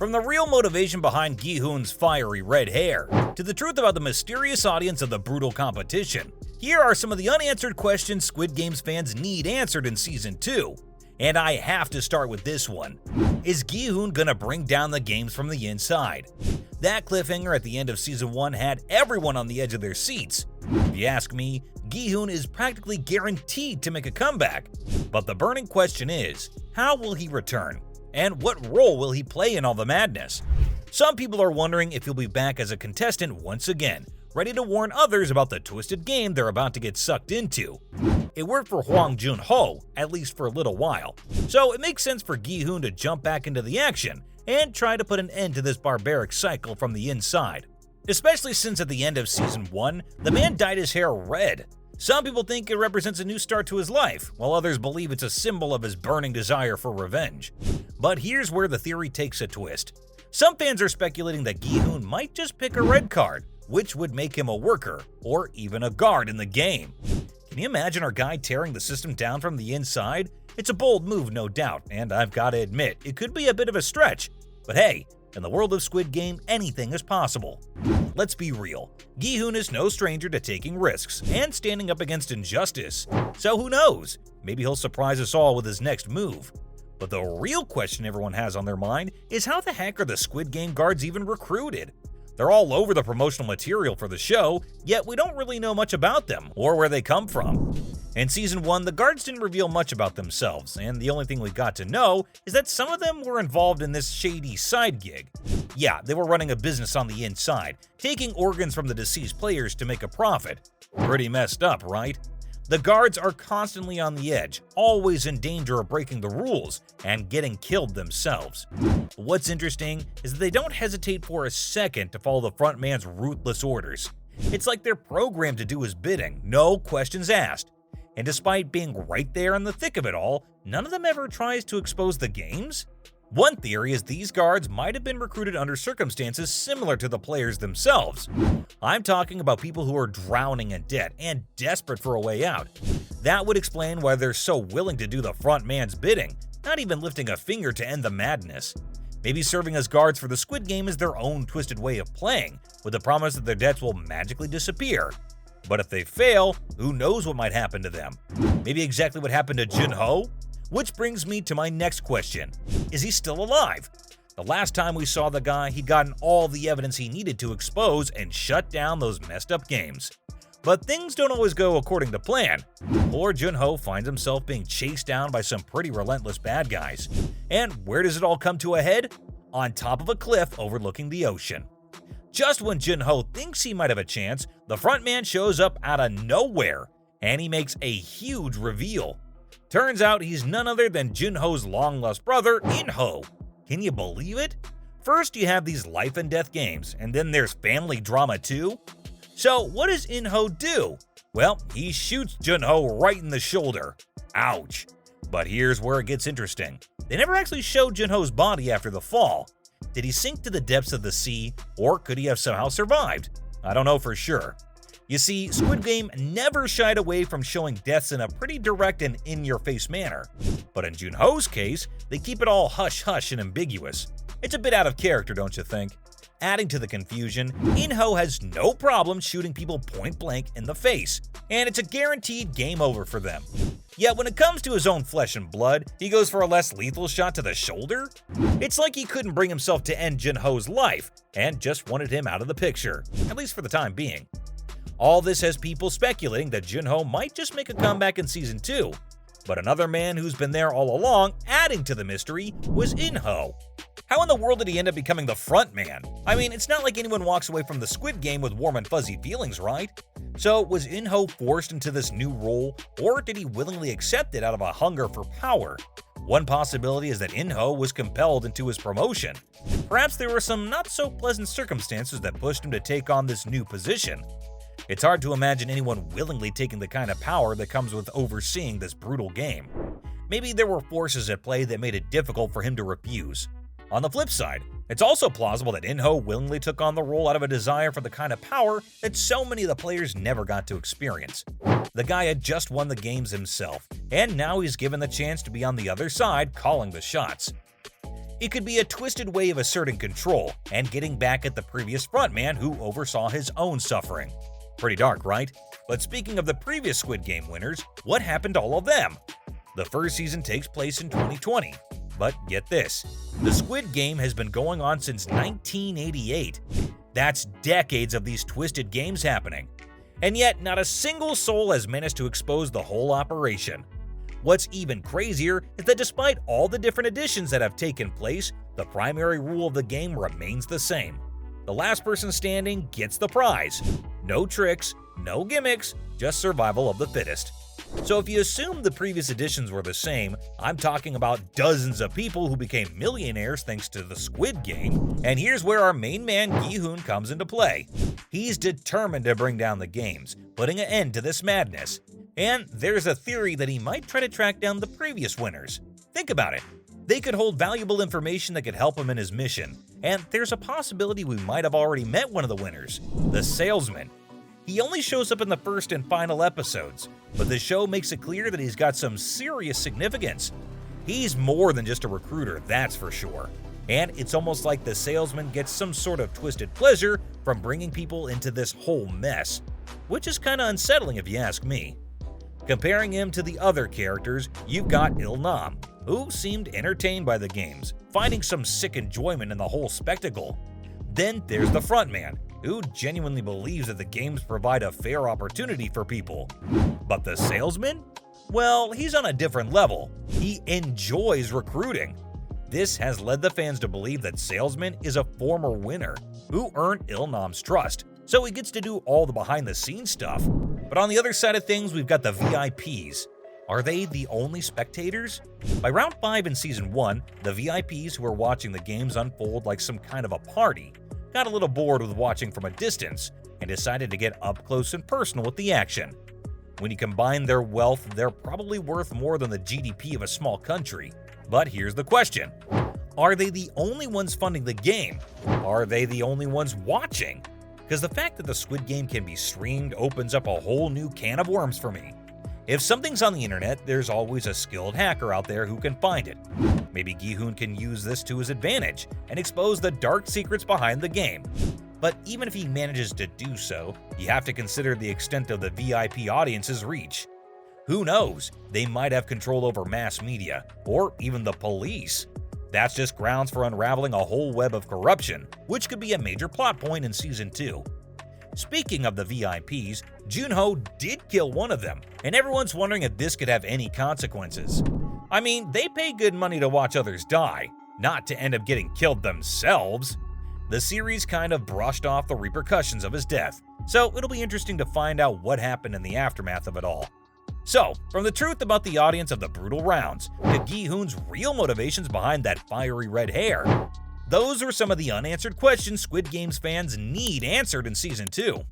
From the real motivation behind Gi-hoon's fiery red hair, to the truth about the mysterious audience of the brutal competition, here are some of the unanswered questions Squid Games fans need answered in Season 2. And I have to start with this one. Is Gi-hoon gonna bring down the games from the inside? That cliffhanger at the end of Season 1 had everyone on the edge of their seats. If you ask me, Gi-hoon is practically guaranteed to make a comeback. But the burning question is, how will he return? And what role will he play in all the madness? Some people are wondering if he'll be back as a contestant once again, ready to warn others about the twisted game they're about to get sucked into. It worked for Hwang Jun-ho, at least for a little while, so it makes sense for Gi-hoon to jump back into the action and try to put an end to this barbaric cycle from the inside. Especially since at the end of Season 1, the man dyed his hair red. Some people think it represents a new start to his life, while others believe it's a symbol of his burning desire for revenge. But here's where the theory takes a twist. Some fans are speculating that Gi-hoon might just pick a red card, which would make him a worker, or even a guard in the game. Can you imagine our guy tearing the system down from the inside? It's a bold move, no doubt, and I've got to admit, it could be a bit of a stretch. But hey, in the world of Squid Game, anything is possible. Let's be real, Gi-hoon is no stranger to taking risks and standing up against injustice. So who knows, maybe he'll surprise us all with his next move. But the real question everyone has on their mind is how the heck are the Squid Game guards even recruited? They're all over the promotional material for the show, yet we don't really know much about them or where they come from. In Season 1, the guards didn't reveal much about themselves, and the only thing we got to know is that some of them were involved in this shady side gig. Yeah, they were running a business on the inside, taking organs from the deceased players to make a profit. Pretty messed up, right? The guards are constantly on the edge, always in danger of breaking the rules and getting killed themselves. What's interesting is that they don't hesitate for a second to follow the front man's ruthless orders. It's like they're programmed to do his bidding, no questions asked. And despite being right there in the thick of it all, none of them ever tries to expose the games? One theory is these guards might have been recruited under circumstances similar to the players themselves. I'm talking about people who are drowning in debt and desperate for a way out. That would explain why they're so willing to do the front man's bidding, not even lifting a finger to end the madness. Maybe serving as guards for the Squid Game is their own twisted way of playing, with the promise that their debts will magically disappear. But if they fail, who knows what might happen to them? Maybe exactly what happened to Jun-ho? Which brings me to my next question. Is he still alive? The last time we saw the guy, he'd gotten all the evidence he needed to expose and shut down those messed up games. But things don't always go according to plan. Poor Jun-ho finds himself being chased down by some pretty relentless bad guys. And where does it all come to a head? On top of a cliff overlooking the ocean. Just when Jun-ho thinks he might have a chance, the frontman shows up out of nowhere, and he makes a huge reveal. Turns out he's none other than Jun-ho's long-lost brother, In-ho. Can you believe it? First you have these life and death games, and then there's family drama too? So what does In-ho do? Well, he shoots Jun-ho right in the shoulder. Ouch. But here's where it gets interesting. They never actually showed Jun-ho's body after the fall. Did he sink to the depths of the sea, or could he have somehow survived? I don't know for sure. You see, Squid Game never shied away from showing deaths in a pretty direct and in-your-face manner. But in Jun-ho's case, they keep it all hush-hush and ambiguous. It's a bit out of character, don't you think? Adding to the confusion, In-ho has no problem shooting people point-blank in the face, and it's a guaranteed game over for them. Yet when it comes to his own flesh and blood, he goes for a less lethal shot to the shoulder? It's like he couldn't bring himself to end Jun-ho's life, and just wanted him out of the picture, at least for the time being. All this has people speculating that Jun-ho might just make a comeback in Season 2, but another man who's been there all along, adding to the mystery, was In-ho. How in the world did he end up becoming the front man? I mean, it's not like anyone walks away from the Squid Game with warm and fuzzy feelings, right? So was In-ho forced into this new role, or did he willingly accept it out of a hunger for power? One possibility is that In-ho was compelled into his promotion. Perhaps there were some not-so-pleasant circumstances that pushed him to take on this new position. It's hard to imagine anyone willingly taking the kind of power that comes with overseeing this brutal game. Maybe there were forces at play that made it difficult for him to refuse. On the flip side, it's also plausible that In-ho willingly took on the role out of a desire for the kind of power that so many of the players never got to experience. The guy had just won the games himself, and now he's given the chance to be on the other side calling the shots. It could be a twisted way of asserting control and getting back at the previous frontman who oversaw his own suffering. Pretty dark, right? But speaking of the previous Squid Game winners, what happened to all of them? The first season takes place in 2020. But get this, the Squid Game has been going on since 1988. That's decades of these twisted games happening. And yet, not a single soul has managed to expose the whole operation. What's even crazier is that despite all the different additions that have taken place, the primary rule of the game remains the same. The last person standing gets the prize. No tricks, no gimmicks, just survival of the fittest. So if you assume the previous editions were the same, I'm talking about dozens of people who became millionaires thanks to the Squid Game, and here's where our main man Gi-hoon comes into play. He's determined to bring down the games, putting an end to this madness. And there's a theory that he might try to track down the previous winners. Think about it. They could hold valuable information that could help him in his mission, and there's a possibility we might have already met one of the winners, the salesman. He only shows up in the first and final episodes, but the show makes it clear that he's got some serious significance. He's more than just a recruiter, that's for sure. And it's almost like the salesman gets some sort of twisted pleasure from bringing people into this whole mess, which is kinda unsettling if you ask me. Comparing him to the other characters, you've got Il-nam, who seemed entertained by the games, finding some sick enjoyment in the whole spectacle. Then there's the frontman, who genuinely believes that the games provide a fair opportunity for people. But the salesman? Well, he's on a different level. He enjoys recruiting. This has led the fans to believe that Salesman is a former winner who earned Il-nam's trust, so he gets to do all the behind-the-scenes stuff. But on the other side of things, we've got the VIPs. Are they the only spectators? By round 5 in Season 1, the VIPs who were watching the games unfold like some kind of a party got a little bored with watching from a distance and decided to get up close and personal with the action. When you combine their wealth, they're probably worth more than the GDP of a small country. But here's the question. Are they the only ones funding the game? Are they the only ones watching? Because the fact that the Squid Game can be streamed opens up a whole new can of worms for me. If something's on the internet, there's always a skilled hacker out there who can find it. Maybe Gi-hoon can use this to his advantage and expose the dark secrets behind the game. But even if he manages to do so, you have to consider the extent of the VIP audience's reach. Who knows, they might have control over mass media, or even the police. That's just grounds for unraveling a whole web of corruption, which could be a major plot point in Season 2. Speaking of the VIPs, Junho did kill one of them, and everyone's wondering if this could have any consequences. I mean, they pay good money to watch others die, not to end up getting killed themselves. The series kind of brushed off the repercussions of his death, so it'll be interesting to find out what happened in the aftermath of it all. So, from the truth about the audience of the brutal rounds to Gi-hoon's real motivations behind that fiery red hair, those are some of the unanswered questions Squid Games fans need answered in Season 2.